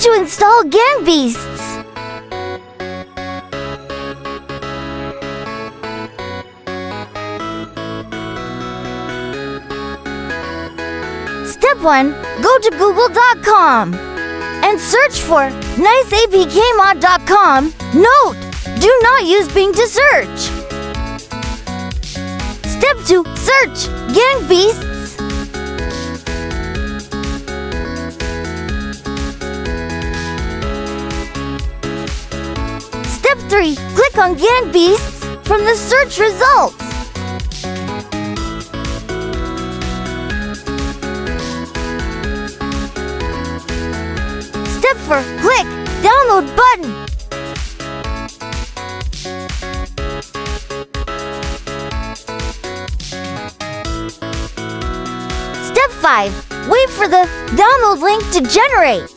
to install Gang Beasts. Step 1. Go to google.com and search for niceapkmod.com. Note: do not use Bing to search. Step 2. Search Gang Beasts. Step 3. Click on Gang Beasts from the search results. Step 4. Click Download button. Step 5. Wait for the download link to generate.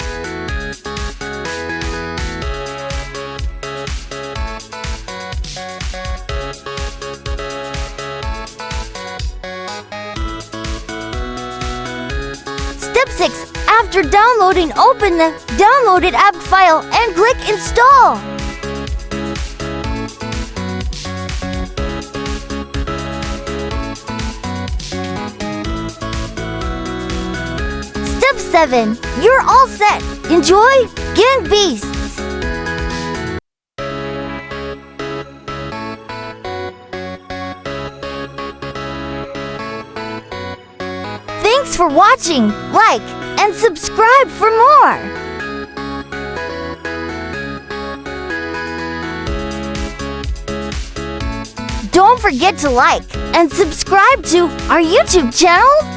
Step 6. After downloading, open the downloaded app file and click Install. Step 7. You're all set. Enjoy Gang Beasts. Thanks for watching. Like and subscribe for more. Don't forget to like and subscribe to our YouTube channel.